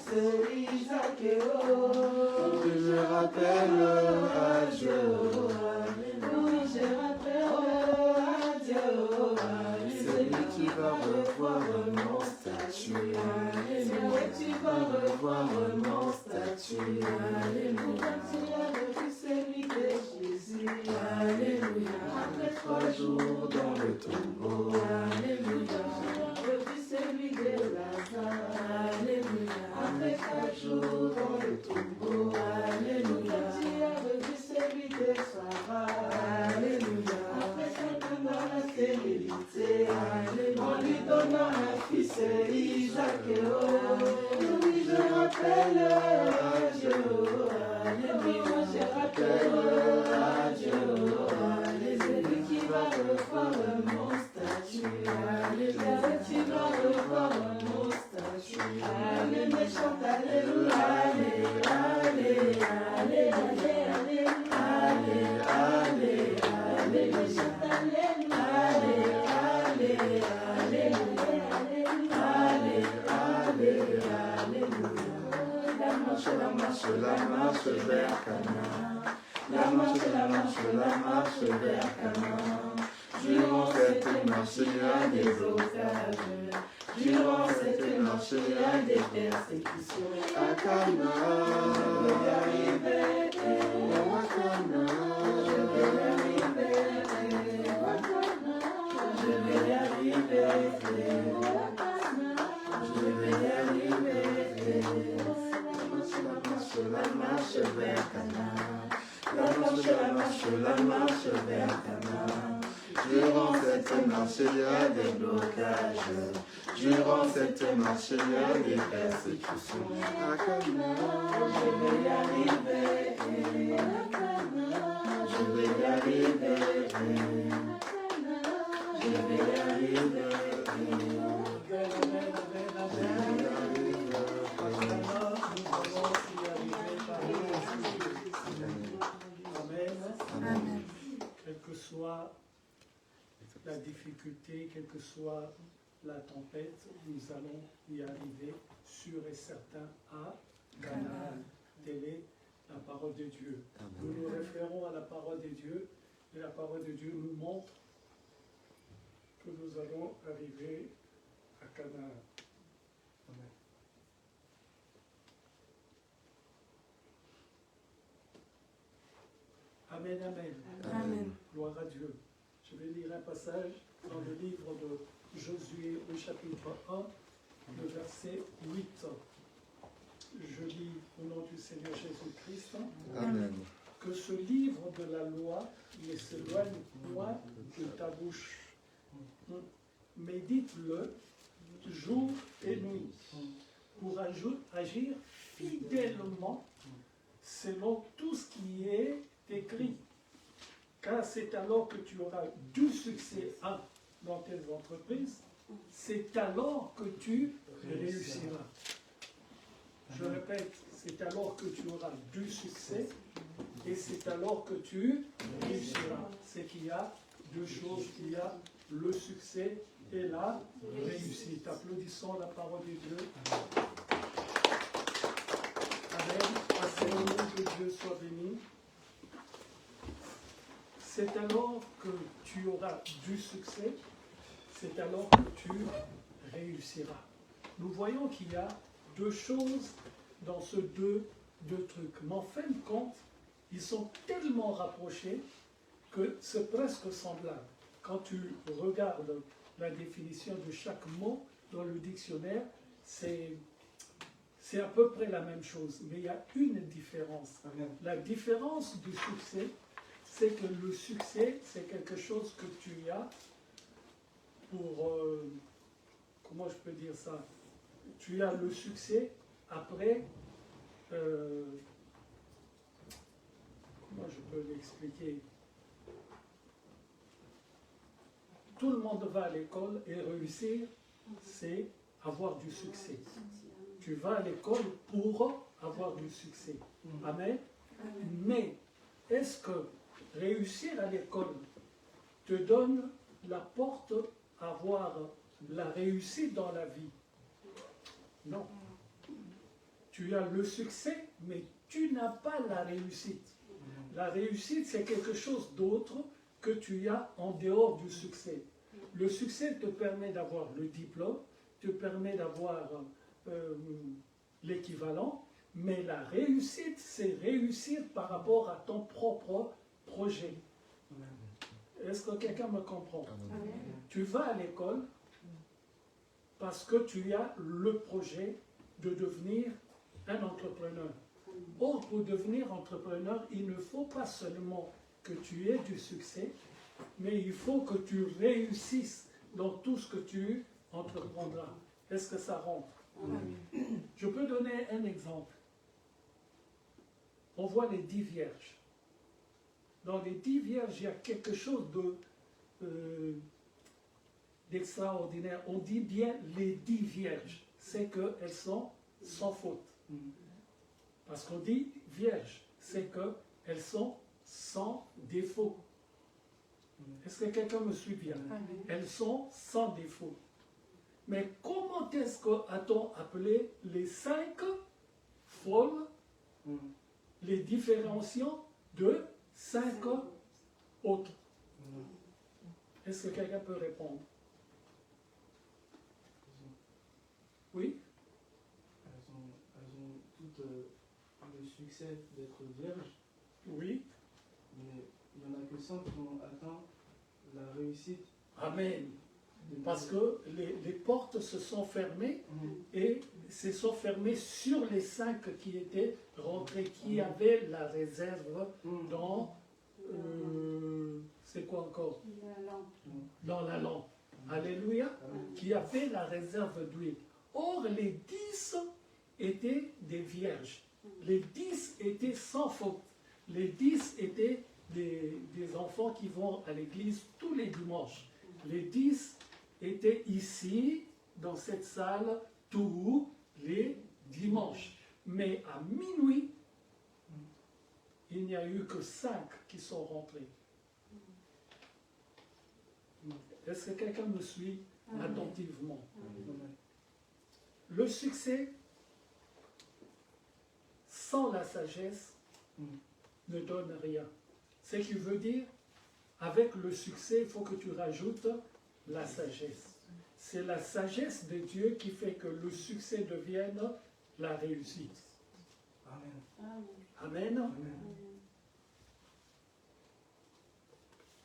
c'est Isaac et oh. Oui, je rappelle à Dieu. Oui, je rappelle à Dieu. Celui qui va revoir mon statut. Celui qui va revoir mon statut. Alléluia. Tu as revu celui de Jésus. Alléluia. Après 3 jours dans le tombeau. Alléluia. Revu celui de Lazare. Alléluia. Après 4 jours dans le tombeau. Alléluia. Tu as revu celui de Sarah. Alléluia. Après 5 ans dans la stérilité. Alléluia. En lui donnant un fils, Isaac. Oh, oui, je rappelle à Dieu. Alléluia. Je rappelle à Dieu. Celui qui va revoir mon statut. Alléluia. Qui va revoir mon statut. Alléluia. Chante Alléluia. Alléluia. Alléluia. Alléluia. Alléluia. Chante Alléluia. Alléluia. La marche vers Canaan. La marche vers Canaan. Durant cette marche, il y a des blocages. Durant cette marche, il y a des persécutions. À Canaan, je vais y arriver. À Canaan, je vais y arriver. À Canaan, je vais y arriver. Je vais y arriver. La marche vers Canaan. La marche vers Canaan. Durant cette marche, il y a des blocages. Durant cette marche, il y a des persécutions. À Canaan, je vais y arriver. À Canaan, je vais y arriver. Je vais y arriver. Amen. Quelle que soit la difficulté, quelle que soit la tempête, nous allons y arriver, sûr et certain, à Canaan. Telle est la parole de Dieu. Nous nous référons à la parole de Dieu, et la parole de Dieu nous montre que nous allons arriver à Canaan. Amen. Amen, amen. Amen. Gloire à Dieu. Je vais lire un passage dans le livre de Josué, au chapitre 1, le verset 8. Je lis au nom du Seigneur Jésus-Christ. Amen. Que ce livre de la loi ne s'éloigne point de ta bouche. Médite-le jour et nuit pour agir fidèlement selon tout ce qui est écrit. Car c'est alors que tu auras du succès dans tes entreprises, c'est alors que tu réussiras. Je répète, c'est alors que tu auras du succès et c'est alors que tu réussiras. C'est qu'il y a deux choses, il y a le succès et la réussite. Applaudissons la parole de Dieu. Amen. À ce moment que Dieu soit béni. C'est alors que tu auras du succès, c'est alors que tu réussiras. Nous voyons qu'il y a deux choses dans ce deux trucs. Mais en fin de compte, ils sont tellement rapprochés que c'est presque semblable. Quand tu regardes la définition de chaque mot dans le dictionnaire, c'est à peu près la même chose. Mais il y a une différence. La différence du succès, c'est que le succès, c'est quelque chose que tu as pour... comment je peux dire ça? Tu as le succès après... comment je peux l'expliquer? Tout le monde va à l'école et réussir, c'est avoir du succès. Tu vas à l'école pour avoir du succès. Amen. Mais est-ce que réussir à l'école te donne la porte à avoir la réussite dans la vie? Non. Tu as le succès, mais tu n'as pas la réussite. La réussite, c'est quelque chose d'autre que tu as en dehors du succès. Le succès te permet d'avoir le diplôme, te permet d'avoir l'équivalent, mais la réussite, c'est réussir par rapport à ton propre projet. Est-ce que quelqu'un me comprend? Tu vas à l'école parce que tu as le projet de devenir un entrepreneur. Or, pour devenir entrepreneur, il ne faut pas seulement que tu aies du succès, mais il faut que tu réussisses dans tout ce que tu entreprendras. Est-ce que ça rentre? Je peux donner un exemple. On voit les 10 vierges. Dans les 10 vierges, il y a quelque chose d'extraordinaire. On dit bien les 10 vierges. C'est qu'elles sont sans faute. Parce qu'on dit vierges, c'est qu'elles sont sans défaut. Est-ce que quelqu'un me suit bien? Elles sont sans défaut. Mais comment est-ce qu'a-t-on appelé les 5 folles, les différenciant de 5 autres? Est-ce que quelqu'un peut répondre? Oui? Elles ont toutes le succès d'être vierges, Oui? mais il n'y en a que 5 qui ont atteint la réussite. Amen. Parce que les portes se sont fermées et se sont fermées sur les 5 qui étaient rentrés, qui avaient la réserve dans... c'est quoi encore? Dans la lampe. Alléluia. Qui avaient la réserve d'huile. Or, les 10 étaient des vierges. Les 10 étaient sans faute. Les 10 étaient des enfants qui vont à l'église tous les dimanches. Les 10 étaient ici, dans cette salle, tous les dimanches. Mais à minuit, il n'y a eu que 5 qui sont rentrés. Est-ce que quelqu'un me suit attentivement? Le succès, sans la sagesse, ne donne rien. Ce qui veut dire, avec le succès, il faut que tu rajoutes la sagesse. C'est la sagesse de Dieu qui fait que le succès devienne la réussite. Amen. Amen. Amen.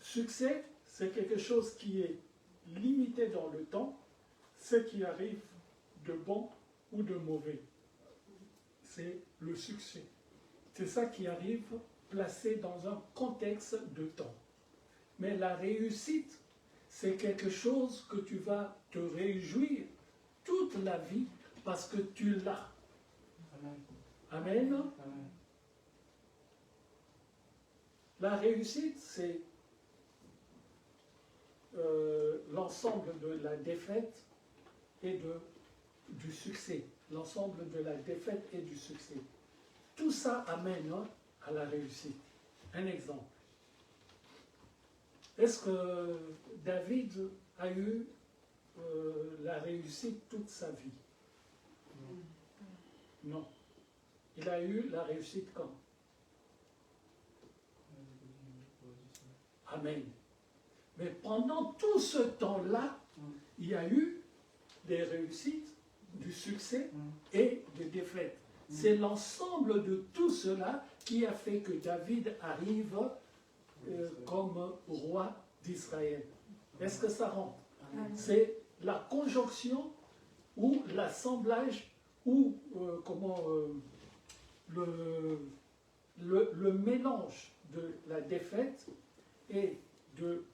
Succès, c'est quelque chose qui est limité dans le temps, ce qui arrive de bon ou de mauvais. C'est le succès. C'est ça qui arrive placé dans un contexte de temps. Mais la réussite, c'est quelque chose que tu vas te réjouir toute la vie parce que tu l'as. Amen. Amen. Amen. La réussite, c'est l'ensemble de la défaite et du succès. L'ensemble de la défaite et du succès. Tout ça amène à la réussite. Un exemple. Est-ce que David a eu la réussite toute sa vie? Non. Il a eu la réussite quand? Amen. Mais pendant tout ce temps-là, il y a eu des réussites, du succès et des défaites. C'est l'ensemble de tout cela qui a fait que David arrive comme roi d'Israël. Est-ce que ça rentre? C'est la conjonction ou l'assemblage ou le mélange de la défaite et de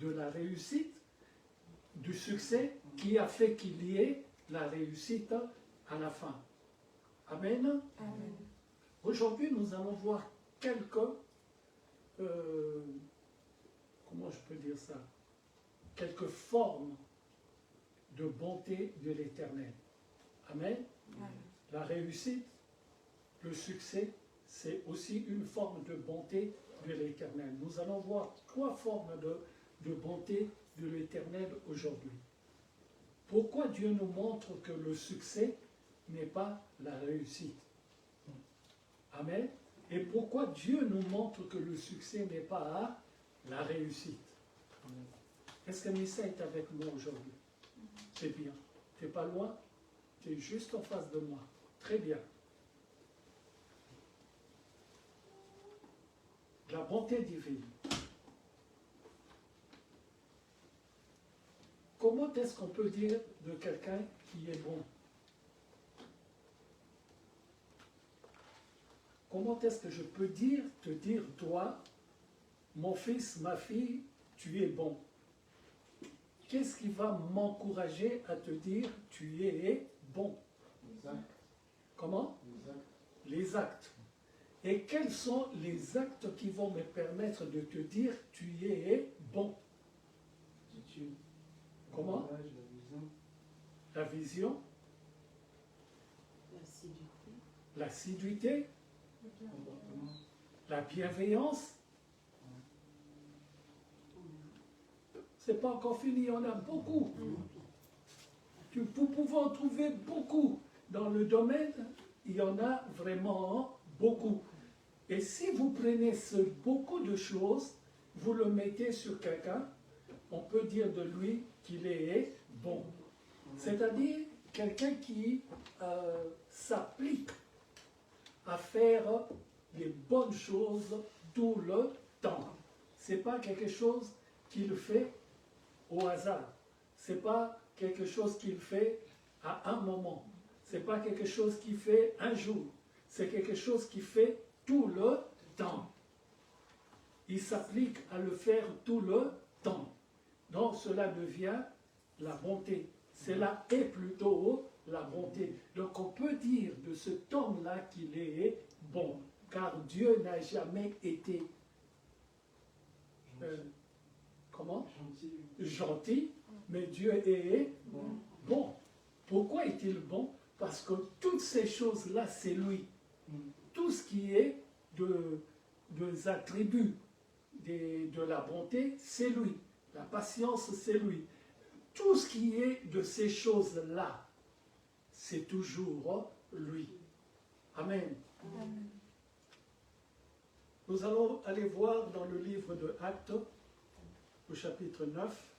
la réussite, du succès qui a fait qu'il y ait la réussite à la fin. Amen. Amen. Aujourd'hui, nous allons voir quelques, comment je peux dire ça, quelques formes de bonté de l'Éternel. Amen. Amen. La réussite, le succès, c'est aussi une forme de bonté de l'Éternel. Nous allons voir 3 formes de bonté de l'Éternel aujourd'hui. Pourquoi Dieu nous montre que le succès n'est pas la réussite. Amen. Et pourquoi Dieu nous montre que le succès n'est pas la réussite? Est-ce que Missa est avec moi aujourd'hui? C'est bien. Tu n'es pas loin? Tu es juste en face de moi. Très bien. La bonté divine. Comment est-ce qu'on peut dire de quelqu'un qui est bon? Comment est-ce que je peux te dire, toi, mon fils, ma fille, tu es bon? Qu'est-ce qui va m'encourager à te dire, tu es bon? Les actes. Comment? Les actes. Les actes. Et quels sont les actes qui vont me permettre de te dire, tu es bon? L'attitude. Comment? La vision. La vision, L'assiduité. l'assiduité, Le comportement. la bienveillance. C'est pas encore fini, il y en a beaucoup. Nous pouvons en trouver beaucoup. Dans le domaine, il y en a vraiment beaucoup. Et si vous prenez beaucoup de choses, vous le mettez sur quelqu'un, on peut dire de lui qu'il est bon. C'est-à-dire quelqu'un qui s'applique à faire les bonnes choses tout le temps. Ce n'est pas quelque chose qu'il fait au hasard. Ce n'est pas quelque chose qu'il fait à un moment. Ce n'est pas quelque chose qu'il fait un jour. C'est quelque chose qu'il fait tout le temps. Il s'applique à le faire tout le temps. Donc cela devient la bonté. Cela est plutôt la bonté. Donc on peut dire de cet homme-là qu'il est bon. Car Dieu n'a jamais été comment? Gentil, mais Dieu est bon. Pourquoi est-il bon? Parce que toutes ces choses-là, c'est lui. Tout ce qui est des attributs de la bonté, c'est lui. La patience, c'est lui. Tout ce qui est de ces choses-là, c'est toujours lui. Amen. Amen. Nous allons aller voir dans le livre de Actes, au chapitre 9.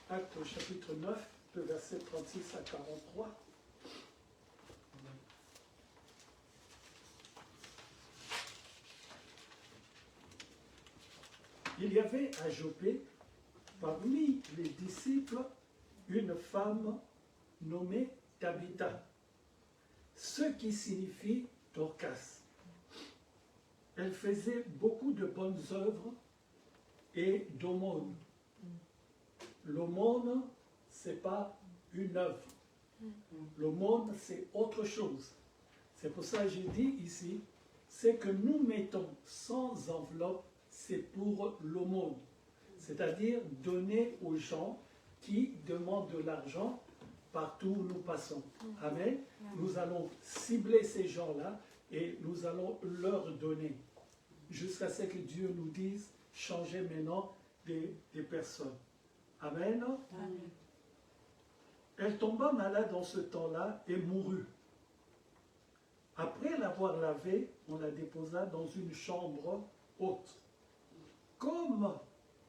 Actes au chapitre 9, le verset 36 à 43. Il y avait à Joppé, parmi les disciples, une femme nommée Tabitha, ce qui signifie Dorcas. Elle faisait beaucoup de bonnes œuvres et d'aumônes. L'aumône, ce n'est pas une œuvre. L'aumône, c'est autre chose. C'est pour ça que j'ai dit ici, c'est que nous mettons sans enveloppe, c'est pour l'aumône. C'est-à-dire donner aux gens qui demandent de l'argent partout où nous passons. Amen. Nous allons cibler ces gens-là et nous allons leur donner. Jusqu'à ce que Dieu nous dise, changez maintenant des personnes. Amen. Amen. Elle tomba malade en ce temps-là et mourut. Après l'avoir lavée, on la déposa dans une chambre haute. Comme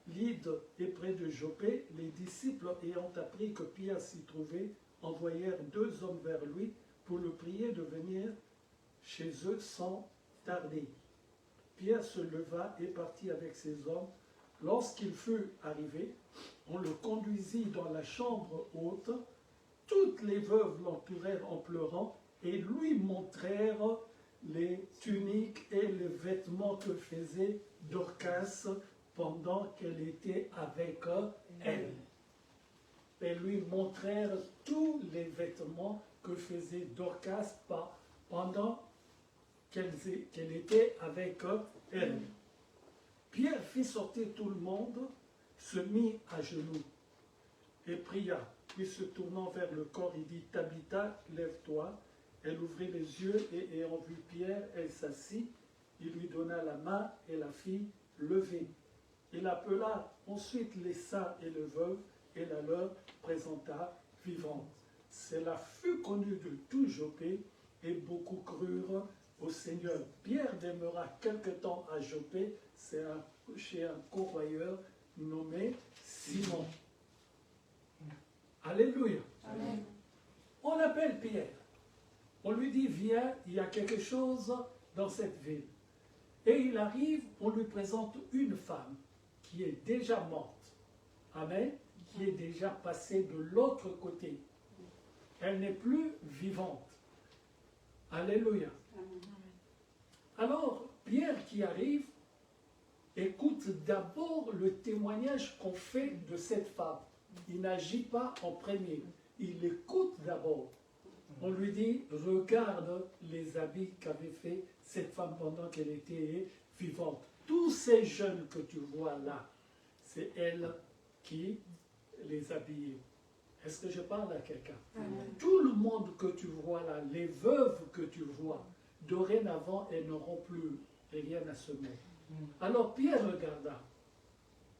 Lyde est près de Joppé, les disciples ayant appris que Pierre s'y trouvait, envoyèrent 2 hommes vers lui pour le prier de venir chez eux sans tarder. Pierre se leva et partit avec ses hommes. Lorsqu'il fut arrivé, on le conduisit dans la chambre haute. Toutes les veuves l'entourèrent en pleurant et lui montrèrent les tuniques et les vêtements que faisait Dorcas pendant qu'elle était avec elle. Et lui montrèrent tous les vêtements que faisait Dorcas pendant qu'elle était avec elle. Pierre fit sortir tout le monde, se mit à genoux et pria. Puis se tournant vers le corps, il dit, Tabitha, lève-toi. Elle ouvrit les yeux et ayant vu Pierre, elle s'assit. Il lui donna la main et la fit lever. Il appela ensuite les saints et le veuve et la leur présenta vivante. Cela fut connu de tout Joppé et beaucoup crurent au Seigneur. Pierre demeura quelque temps à Joppé, chez un convoyeur nommé Simon. Alléluia. Amen. On appelle Pierre. On lui dit, viens, il y a quelque chose dans cette ville. Et il arrive, on lui présente une femme qui est déjà morte. Amen. Qui est déjà passée de l'autre côté. Elle n'est plus vivante. Alléluia. Alors, Pierre qui arrive, écoute d'abord le témoignage qu'on fait de cette femme. Il n'agit pas en premier. Il écoute d'abord. On lui dit, regarde les habits qu'avait fait cette femme pendant qu'elle était vivante. Tous ces jeunes que tu vois là, c'est elle qui les habillait. Est-ce que je parle à quelqu'un? Tout le monde que tu vois là, les veuves que tu vois, dorénavant, elles n'auront plus rien à se mettre. Alors Pierre regarda.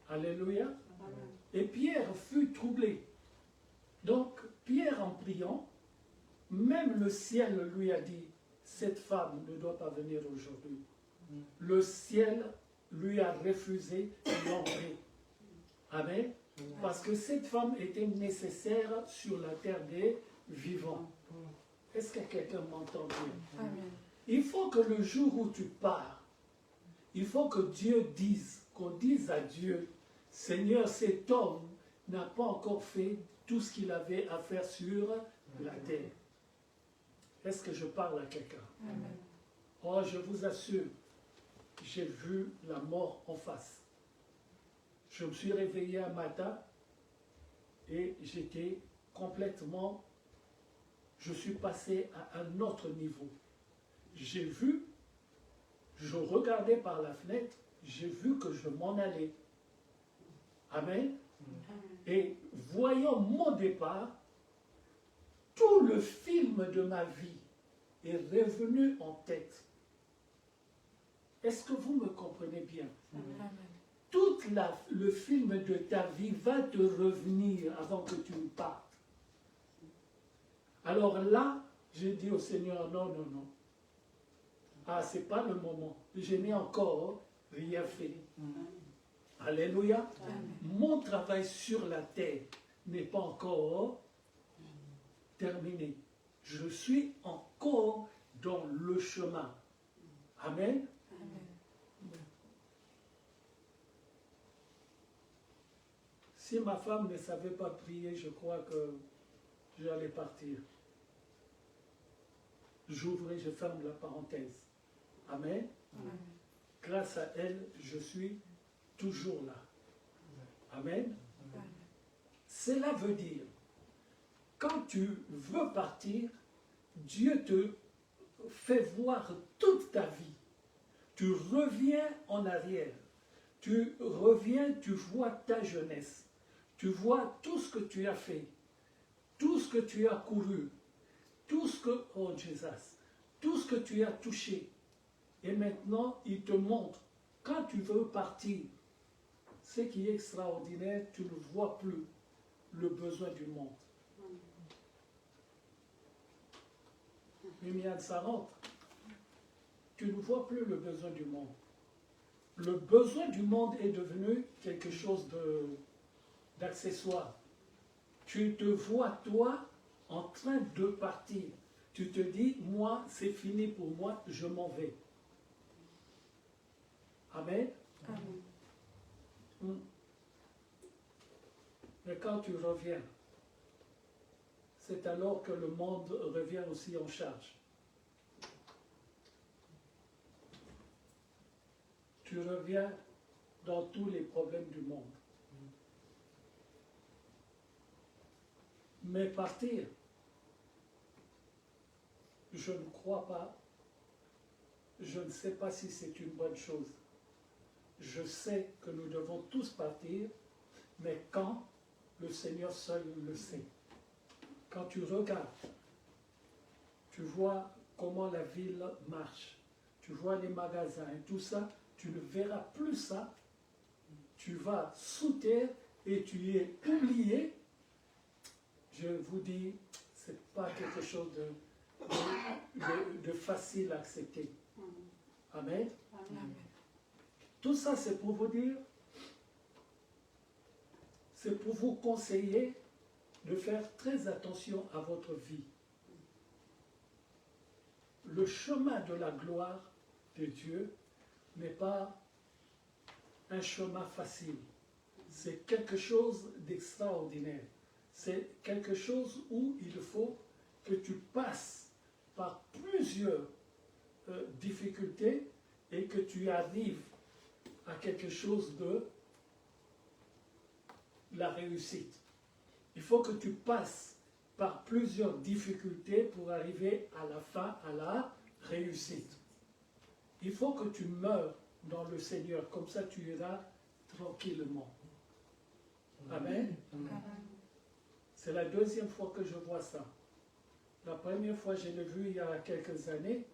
Alléluia. Et Pierre fut troublé. Donc Pierre en priant, même le ciel lui a dit, cette femme ne doit pas venir aujourd'hui. Le ciel lui a refusé l'entrée. Amen. Parce que cette femme était nécessaire sur la terre des vivants. Est-ce que quelqu'un m'entend bien? Amen. Il faut que le jour où tu pars, il faut que Dieu dise, qu'on dise à Dieu, Seigneur, cet homme n'a pas encore fait tout ce qu'il avait à faire sur la terre. Est-ce que je parle à quelqu'un? Amen. Oh, je vous assure, j'ai vu la mort en face. Je me suis réveillé un matin et j'étais complètement, je suis passé à un autre niveau. J'ai vu, je regardais par la fenêtre, j'ai vu que je m'en allais. Amen. Et voyant mon départ, tout le film de ma vie est revenu en tête. Est-ce que vous me comprenez bien? Amen. Tout le film de ta vie va te revenir avant que tu ne partes. Alors là, j'ai dit au Seigneur, non, non, non. Ah, ce n'est pas le moment. Je n'ai encore rien fait. Alléluia. Amen. Mon travail sur la terre n'est pas encore terminé. Je suis encore dans le chemin. Amen. Amen. Si ma femme ne savait pas prier, je crois que j'allais partir. J'ouvre et je ferme la parenthèse. Amen. Amen. Grâce à elle, je suis toujours là. Amen. Amen. Cela veut dire, quand tu veux partir, Dieu te fait voir toute ta vie. Tu reviens en arrière. Tu reviens, tu vois ta jeunesse. Tu vois tout ce que tu as fait. Tout ce que tu as couru. Tout ce que, oh Jésus, tout ce que tu as touché. Et maintenant, il te montre, quand tu veux partir, ce qui est extraordinaire, tu ne vois plus le besoin du monde. Lumière, ça rentre. Tu ne vois plus le besoin du monde. Le besoin du monde est devenu quelque chose d'accessoire. Tu te vois, toi, en train de partir. Tu te dis, moi, c'est fini pour moi, je m'en vais. Amen. Amen. Mais quand tu reviens, c'est alors que le monde revient aussi en charge. Tu reviens dans tous les problèmes du monde. Mais partir, je ne crois pas, je ne sais pas si c'est une bonne chose. Je sais que nous devons tous partir, mais quand le Seigneur seul le sait. Quand tu regardes, tu vois comment la ville marche, tu vois les magasins et tout ça, tu ne verras plus ça. Tu vas sous terre et tu es oublié. Je vous dis, ce n'est pas quelque chose de facile à accepter. Amen. Amen. Tout ça, c'est pour vous dire, c'est pour vous conseiller de faire très attention à votre vie. Le chemin de la gloire de Dieu n'est pas un chemin facile. C'est quelque chose d'extraordinaire. C'est quelque chose où il faut que tu passes par plusieurs difficultés et que tu arrives à quelque chose de la réussite. Il faut que tu passes par plusieurs difficultés pour arriver à la fin, à la réussite. Il faut que tu meures dans le Seigneur, comme ça tu iras tranquillement. Amen. C'est la deuxième fois que je vois ça. La première fois, je l'ai vu il y a quelques années,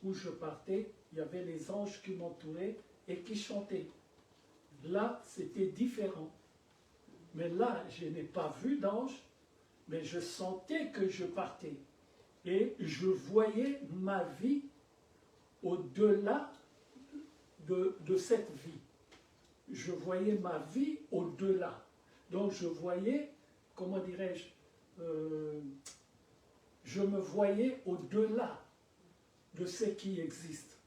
où je partais, il y avait les anges qui m'entouraient et qui chantaient. Là, c'était différent. Mais là, je n'ai pas vu d'ange, mais je sentais que je partais. Et je voyais ma vie au-delà de cette vie. Je voyais ma vie au-delà. Donc je voyais, comment dirais-je, je me voyais au-delà de ce qui existe.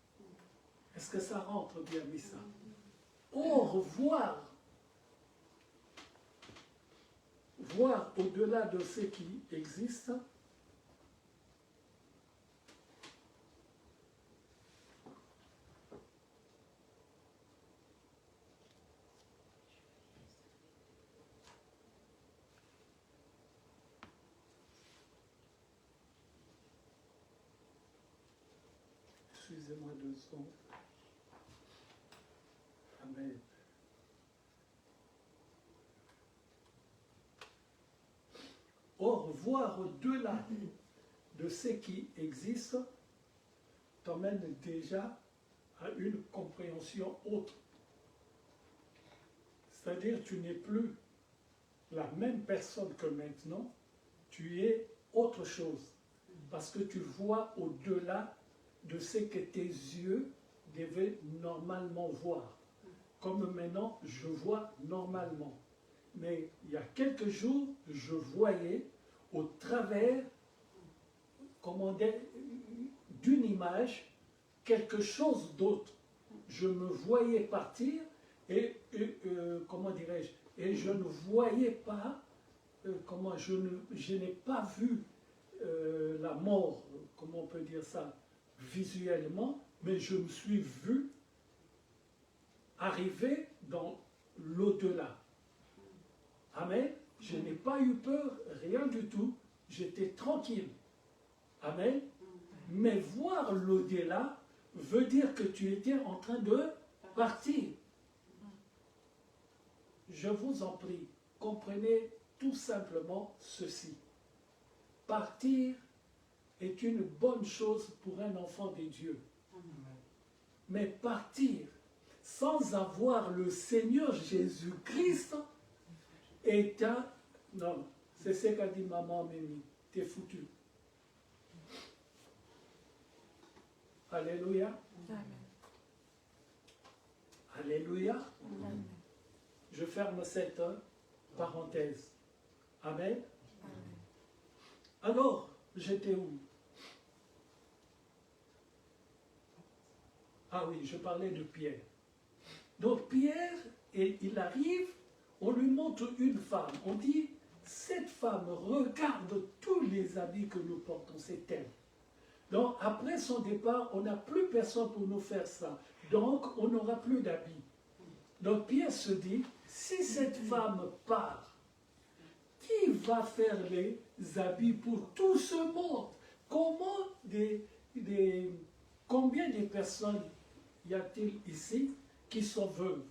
Est-ce que ça rentre bien, Missa? Or, voir au-delà de ce qui existe, excusez-moi 2 secondes. Amen. Or, voir au-delà de ce qui existe t'emmène déjà à une compréhension autre. C'est-à-dire, tu n'es plus la même personne que maintenant, tu es autre chose. Parce que tu vois au-delà de ce que tes yeux devaient normalement voir. Comme maintenant, je vois normalement. Mais il y a quelques jours, je voyais au travers, comment dire, d'une image, quelque chose d'autre. Je me voyais partir et comment dirais-je, et je ne voyais pas, je n'ai pas vu la mort, comment on peut dire ça, visuellement, mais je me suis vu arriver dans l'au-delà. Amen. Je n'ai pas eu peur, rien du tout. J'étais tranquille. Amen. Mais voir l'au-delà veut dire que tu étais en train de partir. Je vous en prie, comprenez tout simplement ceci. Partir est une bonne chose pour un enfant de Dieu. Mais partir sans avoir le Seigneur Jésus-Christ est un... Non, c'est ce qu'a dit maman Mimi. T'es foutu. Alléluia. Amen. Alléluia. Amen. Je ferme cette parenthèse. Amen. Amen. Alors, j'étais où? Ah oui, je parlais de Pierre. Donc Pierre, et il arrive, on lui montre une femme. On dit, cette femme regarde tous les habits que nous portons, c'est elle. Donc après son départ, on n'a plus personne pour nous faire ça. Donc on n'aura plus d'habits. Donc Pierre se dit, si cette femme part, qui va faire les habits pour tout ce monde? Combien de personnes y a-t-il ici qui sont veuves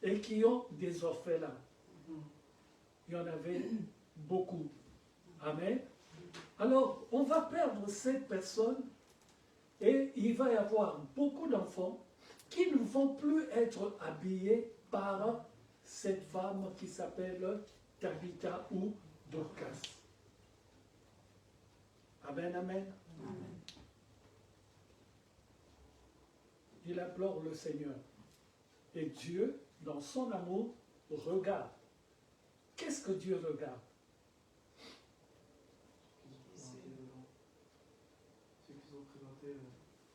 et qui ont des orphelins? Il y en avait beaucoup. Amen. Alors, on va perdre cette personne et il va y avoir beaucoup d'enfants qui ne vont plus être habillés par cette femme qui s'appelle Tabitha ou Dorcas. Amen, amen. Amen. Il implore le Seigneur. Et Dieu, dans son amour, regarde. Qu'est-ce que Dieu regarde? Ceux qui sont présentés.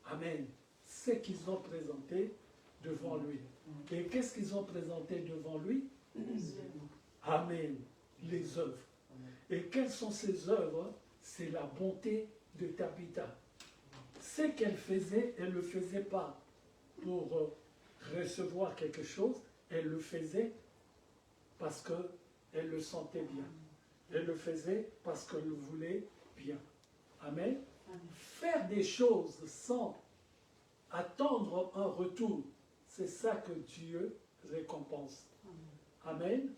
Amen. Ce qu'ils ont présenté devant lui. Et qu'est-ce qu'ils ont présenté devant lui? Amen. Les œuvres. Et quelles sont ces œuvres? C'est la bonté de Tabitha. Ce qu'elle faisait, elle ne le faisait pas pour recevoir quelque chose, elle le faisait parce qu'elle le sentait bien. Elle le faisait parce qu'elle le voulait bien. Amen. Faire des choses sans attendre un retour, c'est ça que Dieu récompense. Amen.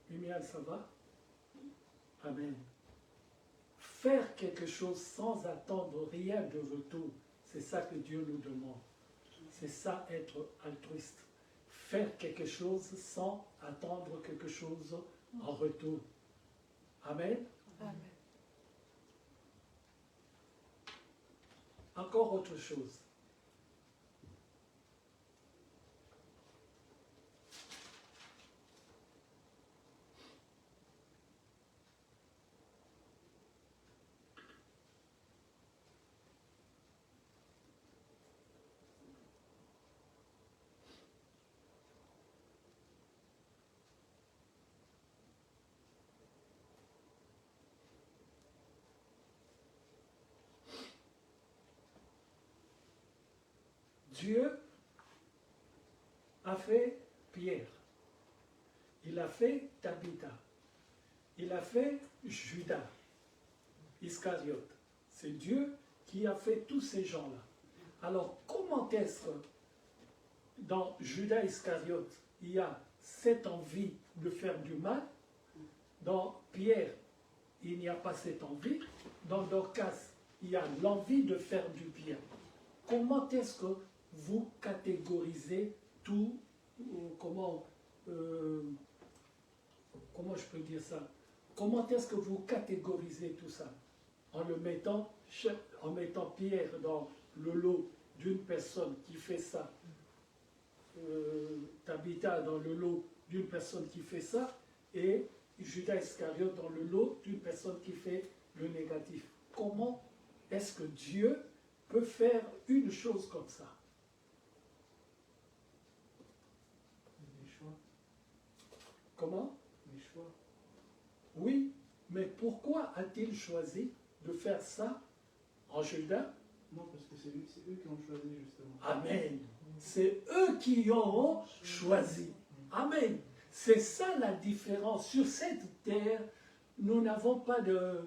Mimial, ça va? Amen. Faire quelque chose sans attendre rien de retour, c'est ça que Dieu nous demande. C'est ça être altruiste. Faire quelque chose sans attendre quelque chose en retour. Amen. Amen. Encore autre chose. Dieu a fait Pierre, il a fait Tabitha, il a fait Judas, Iscariote. C'est Dieu qui a fait tous ces gens-là. Alors comment est-ce que dans Judas Iscariote, il y a cette envie de faire du mal? Dans Pierre, il n'y a pas cette envie. Dans Dorcas, il y a l'envie de faire du bien. Comment est-ce que vous catégorisez tout, comment je peux dire ça? Comment est-ce que vous catégorisez tout ça? En mettant Pierre dans le lot d'une personne qui fait ça, Tabitha dans le lot d'une personne qui fait ça, et Judas Iscariote dans le lot d'une personne qui fait le négatif. Comment est-ce que Dieu peut faire une chose comme ça? Les choix. Comment? Les choix. Oui, mais pourquoi a-t-il choisi de faire ça en Judas? Non, parce que c'est eux qui ont choisi justement. Amen. C'est eux qui ont choisi. Amen. C'est ça la différence. Sur cette terre, nous n'avons pas de,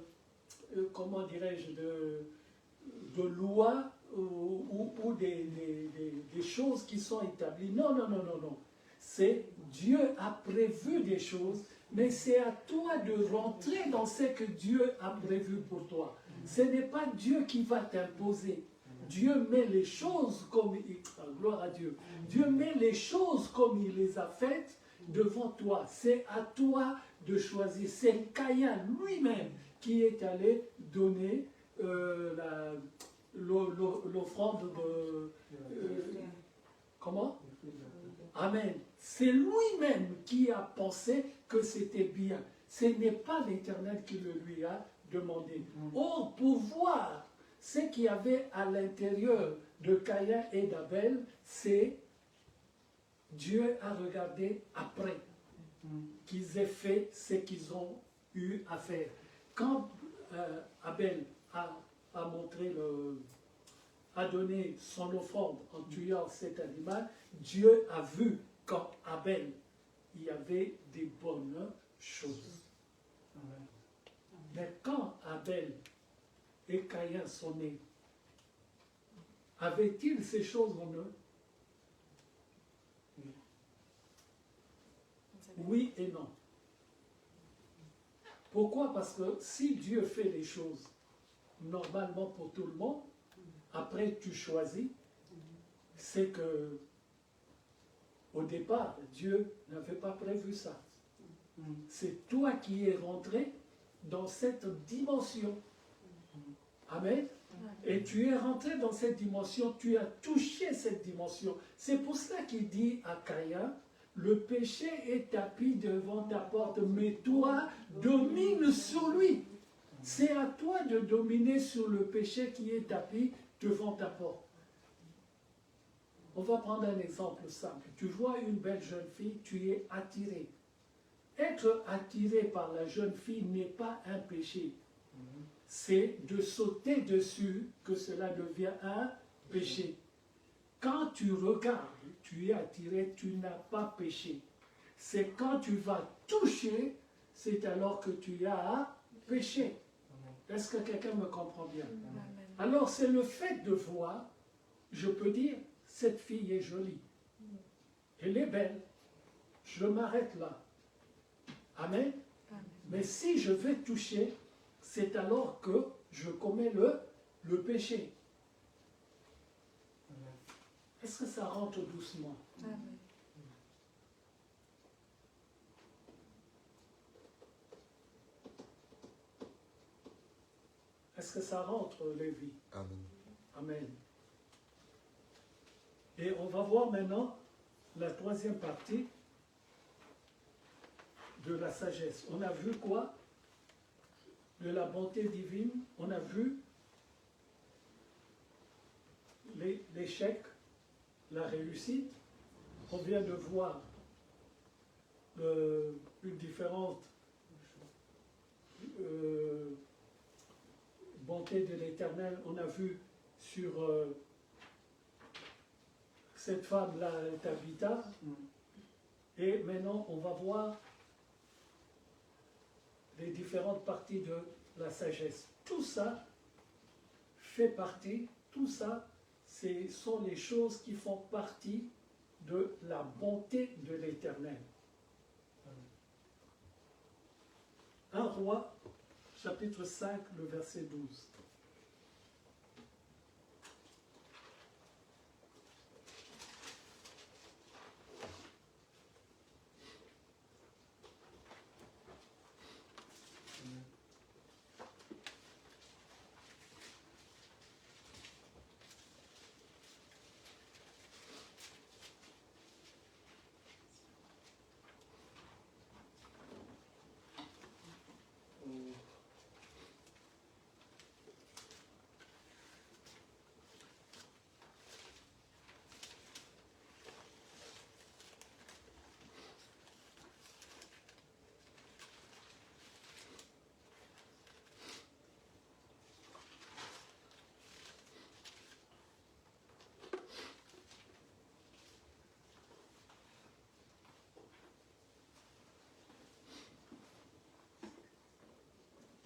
comment dirais-je, de loi ou des choses qui sont établies. Non, non, non, non, non. C'est Dieu a prévu des choses, mais c'est à toi de rentrer dans ce que Dieu a prévu pour toi. Ce n'est pas Dieu qui va t'imposer. Dieu met les choses comme il... Gloire à Dieu. Dieu met les choses comme il les a faites devant toi. C'est à toi de choisir. C'est Caïn lui-même qui est allé donner l'offrande de... comment? Amen. C'est lui-même qui a pensé que c'était bien. Ce n'est pas l'Éternel qui le lui a demandé. Or, pour voir ce qu'il y avait à l'intérieur de Caïn et d'Abel, c'est Dieu a regardé après qu'ils aient fait ce qu'ils ont eu à faire. Quand Abel a donné son offrande en tuant cet animal, Dieu a vu qu'en Abel, il y avait des bonnes choses. Mais quand Abel et Caïn sont nés, avait-il ces choses en eux? Oui et non. Pourquoi? Parce que si Dieu fait les choses normalement pour tout le monde, après tu choisis, c'est que au départ, Dieu n'avait pas prévu ça. C'est toi qui es rentré dans cette dimension. Amen. Et tu es rentré dans cette dimension, tu as touché cette dimension. C'est pour cela qu'il dit à Caïn, le péché est tapis devant ta porte, mais toi, domine sur lui. C'est à toi de dominer sur le péché qui est tapis devant ta porte. On va prendre un exemple simple. Tu vois une belle jeune fille, tu es attiré. Être attiré par la jeune fille n'est pas un péché. C'est de sauter dessus que cela devient un péché. Quand tu regardes, tu es attiré, tu n'as pas péché. C'est quand tu vas toucher, c'est alors que tu as péché. Est-ce que quelqu'un me comprend bien? Alors c'est le fait de voir, je peux dire, cette fille est jolie. Elle est belle. Je m'arrête là. Amen. Mais si je vais toucher, c'est alors que je commets le péché. Est-ce que ça rentre doucement? Amen. Est-ce que ça rentre, Lévi? Amen. Amen. Et on va voir maintenant la troisième partie de la sagesse. On a vu quoi? De la bonté divine. On a vu l'échec, la réussite. On vient de voir une différente bonté de l'Éternel. On a vu sur cette femme-là, Tabitha. Et maintenant, on va voir les différentes parties de la sagesse. Tout ça fait partie, tout ça, ce sont les choses qui font partie de la bonté de l'Éternel. 1 Roi, chapitre 5, le verset 12.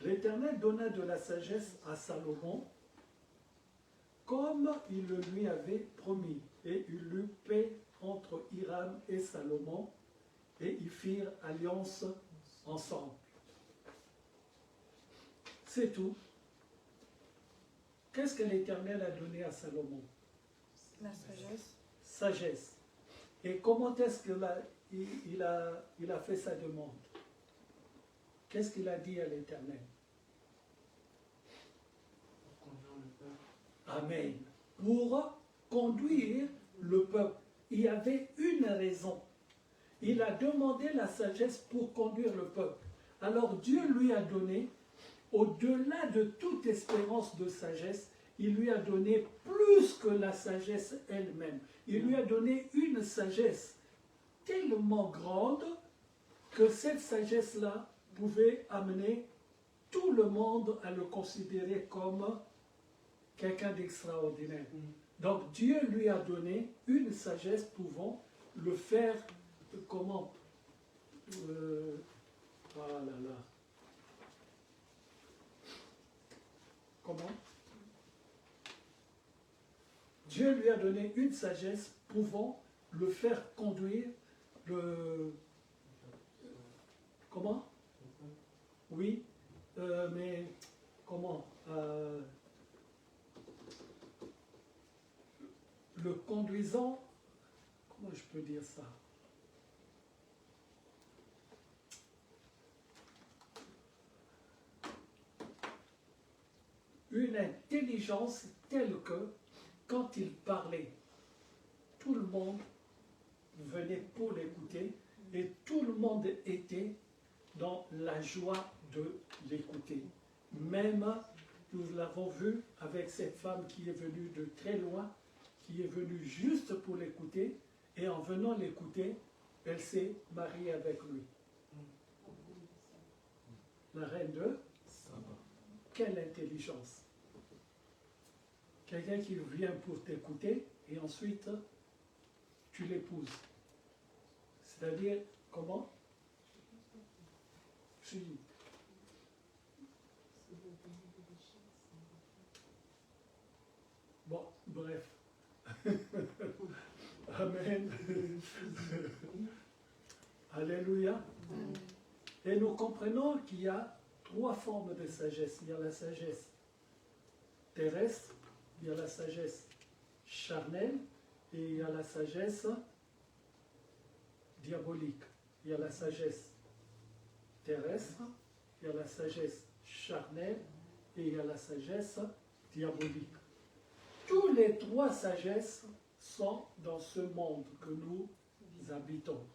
L'Éternel donna de la sagesse à Salomon, comme il le lui avait promis, et il eut paix entre Hiram et Salomon, et ils firent alliance ensemble. C'est tout. Qu'est-ce que l'Éternel a donné à Salomon? La sagesse. Sagesse. Et comment est-ce qu'il a fait sa demande? Qu'est-ce qu'il a dit à l'Éternel? Amen. Pour conduire le peuple. Il y avait une raison. Il a demandé la sagesse pour conduire le peuple. Alors Dieu lui a donné, au-delà de toute espérance de sagesse, il lui a donné plus que la sagesse elle-même. Il lui a donné une sagesse tellement grande que cette sagesse-là pouvait amener tout le monde à le considérer comme quelqu'un d'extraordinaire. Donc Dieu lui a donné une sagesse pouvant le faire, comment comment Dieu lui a donné une sagesse pouvant le faire conduire le... Comment? Oui, mais comment? Le conduisant, comment je peux dire ça? Une intelligence telle que, quand il parlait, tout le monde venait pour l'écouter et tout le monde était dans la joie de l'écouter. Même, nous l'avons vu avec cette femme qui est venue de très loin, qui est venue juste pour l'écouter, et en venant l'écouter, elle s'est mariée avec lui. La reine de Saba. Quelle intelligence! Quelqu'un qui vient pour t'écouter, et ensuite, tu l'épouses. C'est-à-dire, comment? Bon, bref. Amen. Alléluia. Et nous comprenons qu'il y a trois formes de sagesse. Il y a la sagesse terrestre, il y a la sagesse charnelle et il y a la sagesse diabolique. Il y a la sagesse terrestre, il y a la sagesse charnelle et il y a la sagesse diabolique. Tous les trois sagesses sont dans ce monde que nous habitons.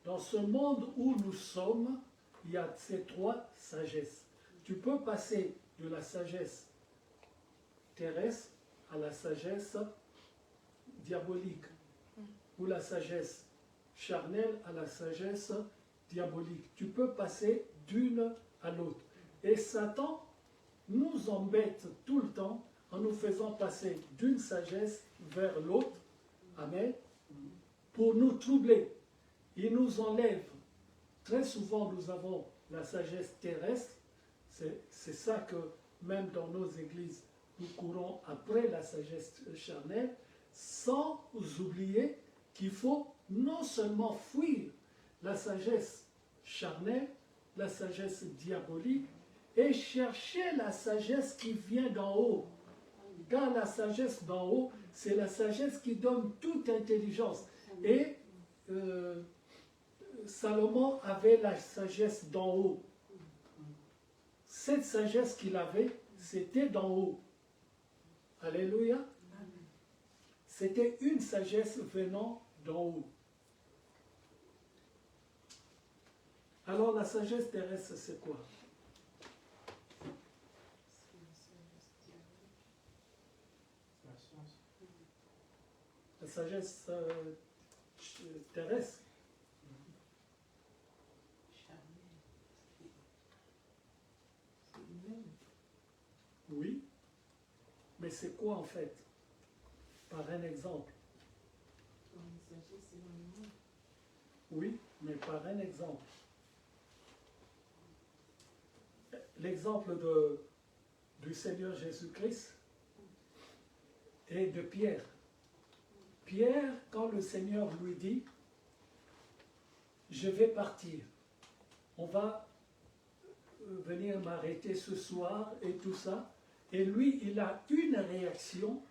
Dans ce monde où nous sommes, il y a ces trois sagesses. Tu peux passer de la sagesse terrestre à la sagesse diabolique, ou la sagesse charnelle à la sagesse diabolique. Tu peux passer d'une à l'autre. Et Satan nous embête tout le temps en nous faisant passer d'une sagesse vers l'autre, amen, pour nous troubler. Il nous enlève. Très souvent, nous avons la sagesse terrestre. C'est ça que, même dans nos églises, nous courons après la sagesse charnelle, sans oublier qu'il faut non seulement fuir la sagesse charnelle, la sagesse diabolique, et chercher la sagesse qui vient d'en haut. Car la sagesse d'en haut, c'est la sagesse qui donne toute intelligence. Et Salomon avait la sagesse d'en haut. Cette sagesse qu'il avait, c'était d'en haut. Alléluia. C'était une sagesse venant d'en haut. Alors la sagesse terrestre, c'est quoi? La sagesse terrestre. Oui, mais c'est quoi en fait? Par un exemple. Oui, mais par un exemple. L'exemple du Seigneur Jésus-Christ et de Pierre. Pierre, quand le Seigneur lui dit, je vais partir, on va venir m'arrêter ce soir et tout ça, et lui, il a une réaction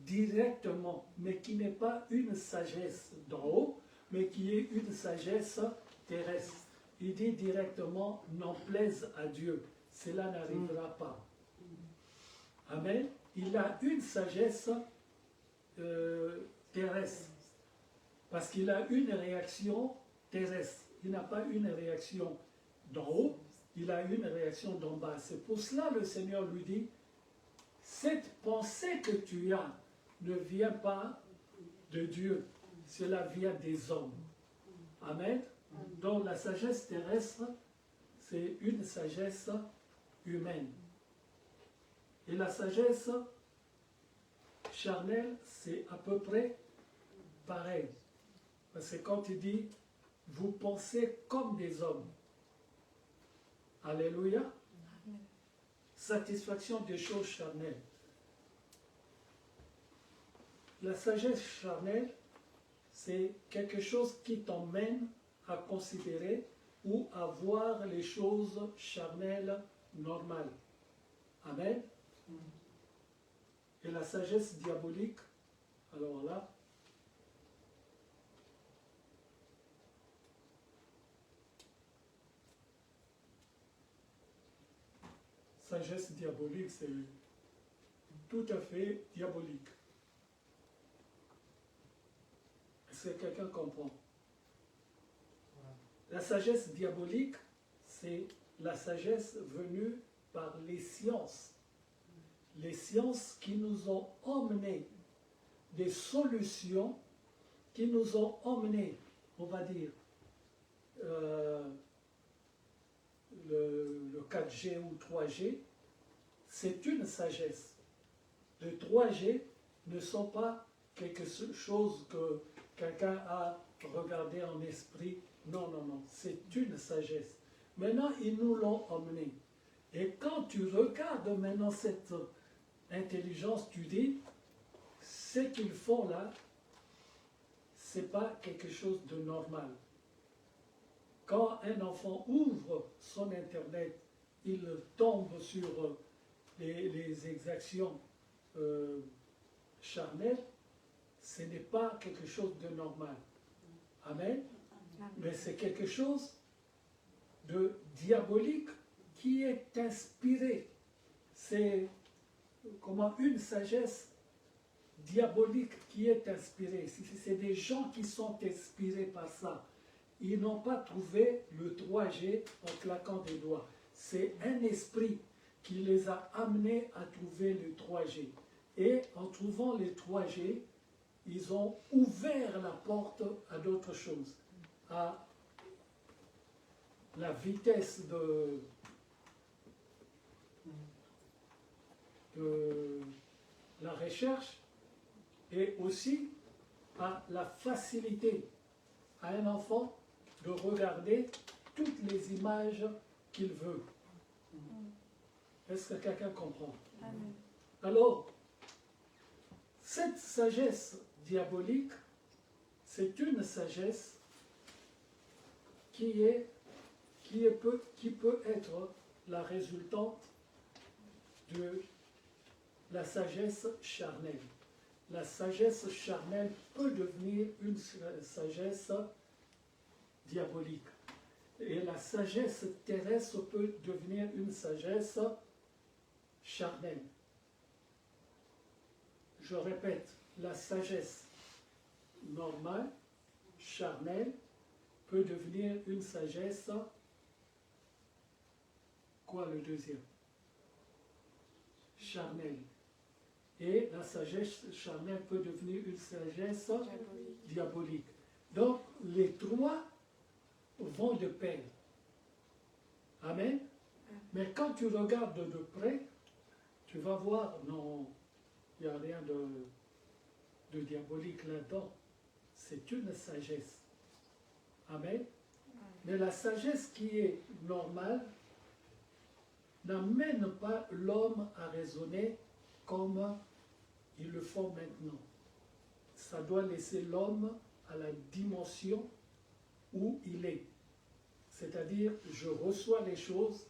directement, mais qui n'est pas une sagesse d'en haut, mais qui est une sagesse terrestre. Il dit directement, n'en plaise à Dieu, cela n'arrivera pas. Amen. Il a une sagesse terrestre, parce qu'il a une réaction terrestre. Il n'a pas une réaction d'en haut, il a une réaction d'en bas. C'est pour cela le Seigneur lui dit, cette pensée que tu as ne vient pas de Dieu, cela vient des hommes. Amen. Donc la sagesse terrestre, c'est une sagesse humaine. Et la sagesse charnelle, c'est à peu près pareil. Parce que quand il dit, vous pensez comme des hommes. Alléluia. Satisfaction des choses charnelles. la sagesse charnelle, c'est quelque chose qui t'emmène à considérer ou à voir les choses charnelles normales. Amen. Et la sagesse diabolique, alors là, sagesse diabolique, c'est tout à fait diabolique. Est-ce que quelqu'un comprend? La sagesse diabolique, c'est la sagesse venue par les sciences. Les sciences qui nous ont emmené des solutions, qui nous ont emmené, on va dire, le 4G ou 3G, c'est une sagesse. Les 3G ne sont pas quelque chose que quelqu'un a regardé en esprit. Non, non, non, c'est une sagesse. Maintenant, ils nous l'ont emmené. Et quand tu regardes maintenant cette intelligence, tu dis, ce qu'ils font là, ce n'est pas quelque chose de normal. Quand un enfant ouvre son Internet, il tombe sur les exactions charnelles, ce n'est pas quelque chose de normal. Amen. Mais c'est quelque chose de diabolique qui est inspiré. C'est comment une sagesse diabolique qui est inspirée. C'est des gens qui sont inspirés par ça. Ils n'ont pas trouvé le 3G en claquant des doigts. C'est un esprit qui les a amenés à trouver le 3G. Et en trouvant le 3G, ils ont ouvert la porte à d'autres choses, à la vitesse de la recherche et aussi à la facilité à un enfant de regarder toutes les images qu'il veut. Est-ce que quelqu'un comprend? Amen. Alors, cette sagesse diabolique, c'est une sagesse qui peut être la résultante de la sagesse charnelle. La sagesse charnelle peut devenir une sagesse diabolique. Et la sagesse terrestre peut devenir une sagesse charnelle. Je répète, la sagesse normale, charnelle, peut devenir une sagesse. Quoi le deuxième? Charnelle. Et la sagesse charnelle peut devenir une sagesse diabolique. Donc, les trois vont de pair. Amen. Mais quand tu regardes de près, tu vas voir, non, il n'y a rien de diabolique là-dedans. C'est une sagesse. Amen. Mais la sagesse qui est normale n'amène pas l'homme à raisonner comme ils le font maintenant. Ça doit laisser l'homme à la dimension où il est. C'est-à-dire, je reçois les choses,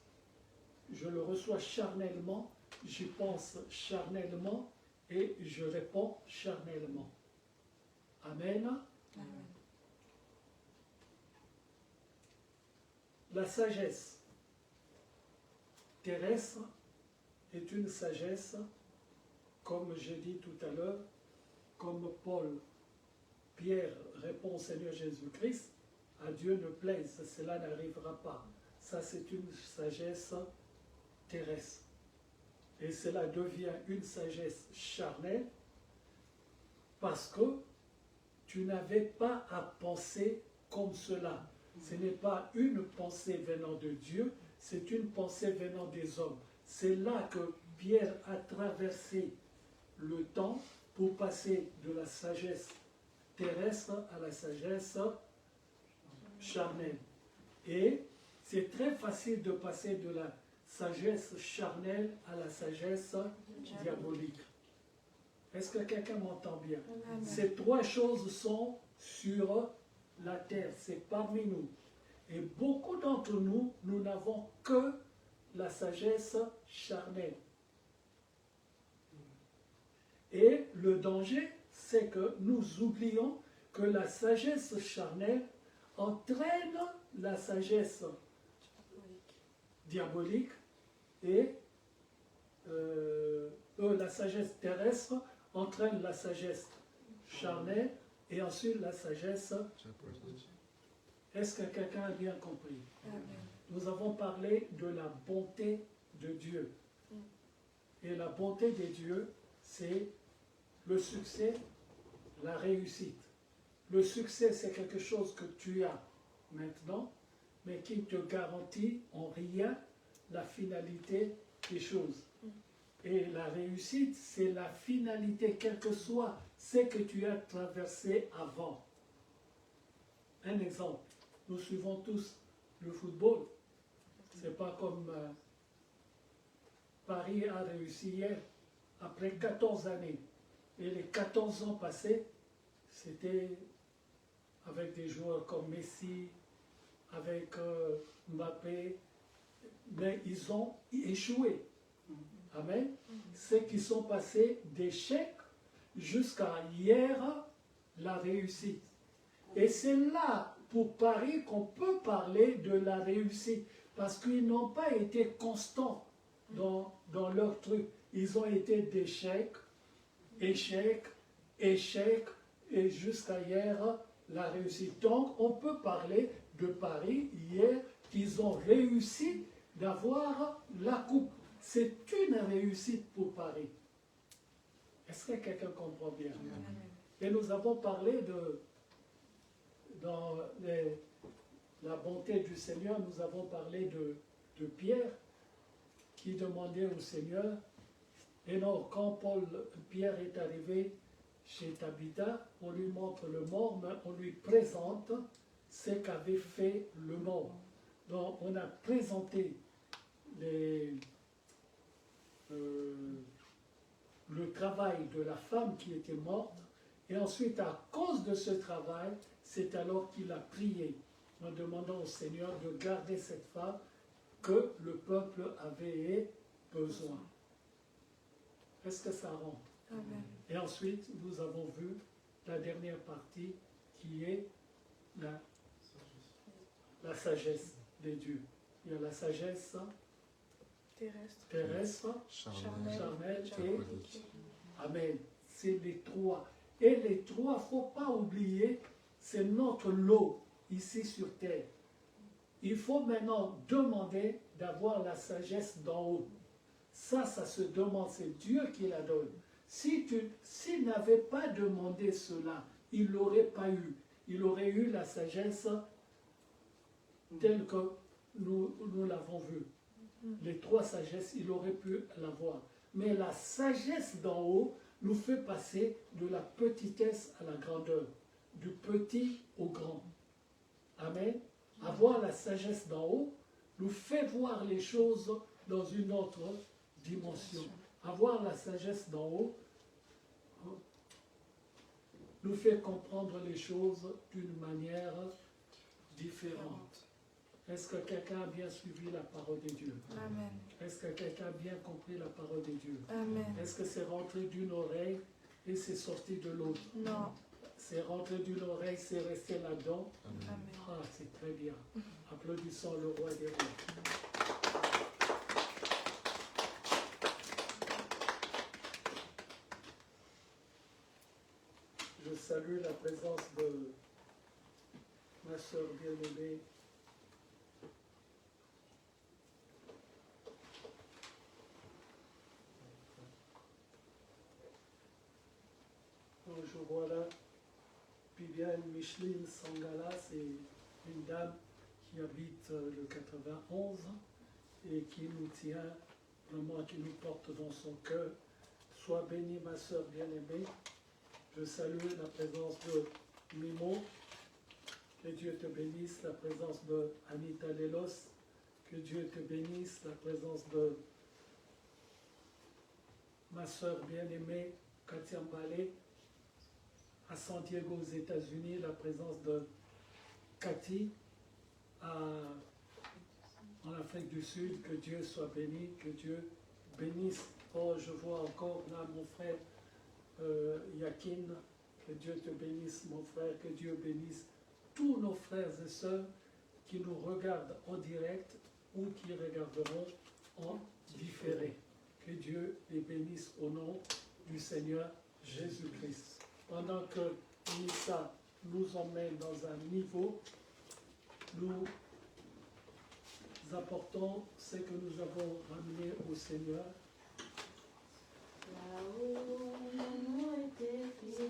je le reçois charnellement, j'y pense charnellement et je réponds charnellement. Amen. Amen. La sagesse terrestre est une sagesse, comme j'ai dit tout à l'heure, comme Pierre répond au Seigneur Jésus-Christ, à Dieu ne plaise, cela n'arrivera pas. Ça, c'est une sagesse terrestre. Et cela devient une sagesse charnelle parce que tu n'avais pas à penser comme cela. Ce n'est pas une pensée venant de Dieu, c'est une pensée venant des hommes. C'est là que Pierre a traversé le temps pour passer de la sagesse terrestre à la sagesse charnelle. Et c'est très facile de passer de la sagesse charnelle à la sagesse diabolique. Est-ce que quelqu'un m'entend bien? Amen. Ces trois choses sont sur la terre, c'est parmi nous. Et beaucoup d'entre nous, nous n'avons que la sagesse charnelle. Et le danger, c'est que nous oublions que la sagesse charnelle entraîne la sagesse diabolique et la sagesse terrestre entraîne la sagesse charnelle et ensuite la sagesse. Est-ce que quelqu'un a bien compris? Amen. Nous avons parlé de la bonté de Dieu. Et la bonté de Dieu, c'est le succès, la réussite. Le succès, c'est quelque chose que tu as maintenant, mais qui ne te garantit en rien la finalité des choses. Et la réussite, c'est la finalité, quel que soit ce que tu as traversé avant. Un exemple, nous suivons tous le football. C'est pas comme Paris a réussi hier, après 14 années. Et les 14 ans passés, c'était avec des joueurs comme Messi, avec Mbappé, mais ils ont échoué. Amen. C'est qu'ils sont passés d'échec jusqu'à hier, la réussite. Et c'est là, pour Paris, qu'on peut parler de la réussite, parce qu'ils n'ont pas été constants dans leur truc. Ils ont été d'échec, échec, échec, et jusqu'à hier, la réussite. Donc, on peut parler de Paris hier, qu'ils ont réussi d'avoir la coupe. C'est une réussite pour Paris. Est-ce que quelqu'un comprend bien? Amen. Et nous avons parlé dans la bonté du Seigneur, nous avons parlé de Pierre qui demandait au Seigneur. Et non, quand Pierre est arrivé chez Tabitha, on lui montre le mort, mais on lui présente ce qu'avait fait le mort. Donc on a présenté le travail de la femme qui était morte, et ensuite à cause de ce travail, c'est alors qu'il a prié en demandant au Seigneur de garder cette femme que le peuple avait besoin. Est-ce que ça rentre? Amen. Et ensuite, nous avons vu la dernière partie qui est la sagesse des dieux. Il y a la sagesse terrestre, charnelle et Amen. C'est les trois. Et les trois, il ne faut pas oublier, c'est notre lot ici sur terre. Il faut maintenant demander d'avoir la sagesse d'en haut. Ça se demande, c'est Dieu qui la donne. S'il n'avait pas demandé cela, il ne l'aurait pas eu. Il aurait eu la sagesse telle que nous l'avons vue. Les trois sagesses, il aurait pu l'avoir. Mais la sagesse d'en haut nous fait passer de la petitesse à la grandeur, du petit au grand. Amen. Avoir la sagesse d'en haut nous fait voir les choses dans une autre dimension. Avoir la sagesse d'en haut nous fait comprendre les choses d'une manière différente. Est-ce que quelqu'un a bien suivi la parole de Dieu? Amen. Est-ce que quelqu'un a bien compris la parole de Dieu? Amen. Est-ce que c'est rentré d'une oreille et c'est sorti de l'autre? Non. C'est rentré d'une oreille, c'est resté là-dedans? Amen. Ah, c'est très bien. Applaudissons le roi des rois. Je salue la présence de ma sœur bien-aimée, je vois là Viviane Micheline Sangala, c'est une dame qui habite le 91 et qui nous tient vraiment, qui nous porte dans son cœur. Sois bénie, ma sœur bien-aimée. Je salue la présence de Mimo. Que Dieu te bénisse. La présence de Anita Lelos. Que Dieu te bénisse. La présence de ma sœur bien-aimée Katiambale, à San Diego aux États-Unis, la présence de Cathy en Afrique du Sud. Que Dieu soit béni, que Dieu bénisse. Oh, je vois encore là mon frère Yakin. Que Dieu te bénisse, mon frère. Que Dieu bénisse tous nos frères et sœurs qui nous regardent en direct ou qui regarderont en différé. Que Dieu les bénisse au nom du Seigneur Jésus-Christ. Pendant que Nissa nous emmène dans un niveau, nous apportons ce que nous avons ramené au Seigneur. Là-haut, mon nom est écrit,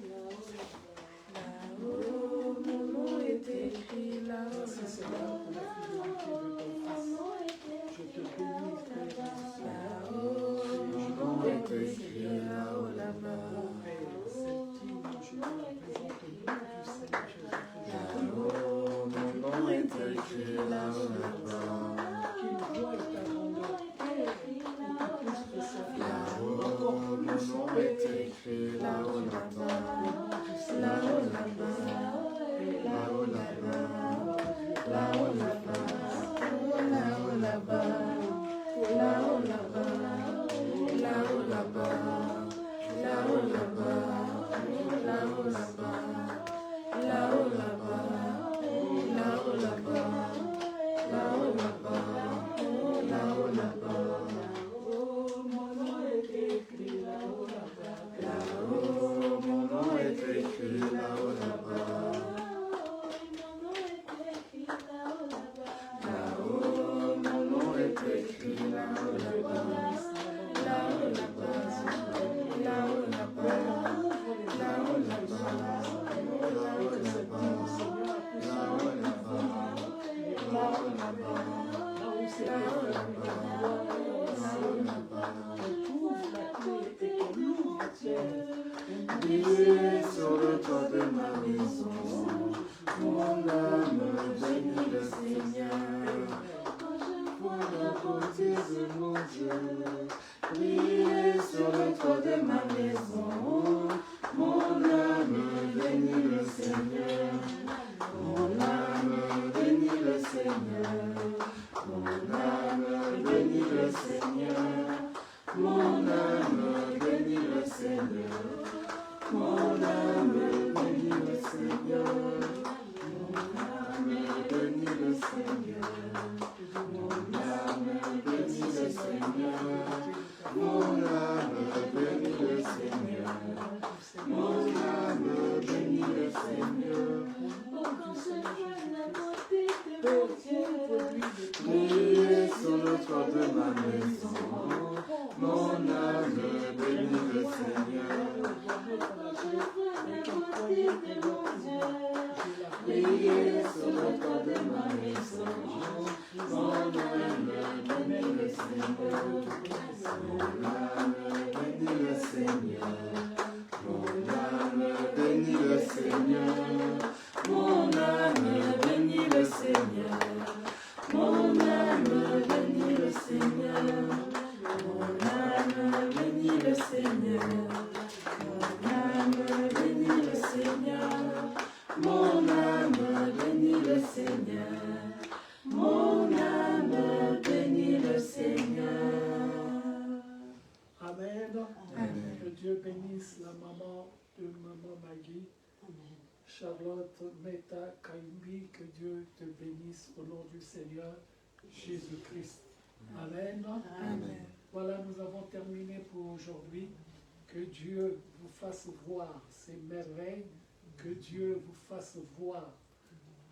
Là-haut, mon nom est écrit là-haut. Merci Seigneur pour la fidélité de ton Fils. Je te bénis, Père du ciel. Là-haut, mon nom est écrit là-haut, là-bas. Oh Père, c'est digne, je te représente au nom du Seigneur Jésus-Christ. Là-haut, mon nom est écrit là-haut, là-bas. Qu'il voie ta grandeur, Père, et qu'il puisse te servir Là-haut, mon nom est écrit là-haut, là-bas. Là-haut, là-bas. Là-haut, là-bas. Là-haut, là-bas. Là-haut, là-bas. Là-haut, là-bas. Là-haut, là-bas. Là-haut, là-bas. Là-haut, là-bas. Là-haut, là-bas. Là-haut, là-bas. Là-haut, là-bas. Là-haut, là-bas. Oh, mon nom est écrit là-haut, là-bas. Là-haut, mon nom est écrit là-haut, là-bas. Là-haut, mon nom est écrit là-haut, là-bas. Là-haut, là-bas. Là-haut, là-bas. Là-haut, là-bas. Là-haut, là-bas. Là-haut, là-bas. Là-haut, là-bas. Briller sur le toit de ma maison, mon âme bénit le Seigneur. Pour la beauté de mon Dieu, briller sur le toit de ma maison, mon âme bénit le Seigneur. Mon âme bénit le Seigneur. Mon âme bénit le Seigneur. Mon âme bénit le Seigneur. Mon âme bénit le Seigneur. Mon âme bénit le Seigneur. Mon âme bénit le Seigneur. Mon âme bénit le Seigneur. Mon âme bénit le Seigneur. Briller sur le toit de ma maison, mon âme bénit le Seigneur. Briller sur le toit de ma maison, mon âme bénit le Seigneur. Mon âme bénit le Seigneur. Mon âme bénit le Seigneur. Mon âme bénit le Seigneur. Mon âme bénit le Seigneur. Mon âme bénit le Seigneur. Mon âme bénit le Seigneur. Mon âme bénit le Seigneur. Mon âme bénit le Seigneur. Amen. Amen. Que Dieu bénisse la maman de maman Maggie. Charlotte Meta Kaimbi, que Dieu te bénisse au nom du Seigneur Jésus-Christ. Amen. Amen. Voilà, nous avons terminé pour aujourd'hui. Que Dieu vous fasse voir ces merveilles, que Dieu vous fasse voir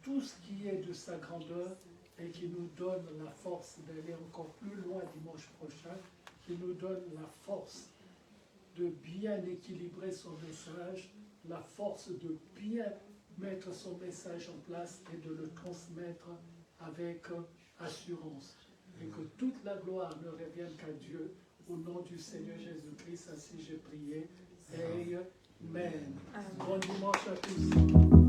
tout ce qui est de sa grandeur et qui nous donne la force d'aller encore plus loin dimanche prochain, qui nous donne la force de bien équilibrer son message, la force de bien mettre son message en place et de le transmettre avec assurance. Et que toute la gloire ne revienne qu'à Dieu. Au nom du Seigneur Jésus-Christ, ainsi j'ai prié. Amen. Bon dimanche à tous.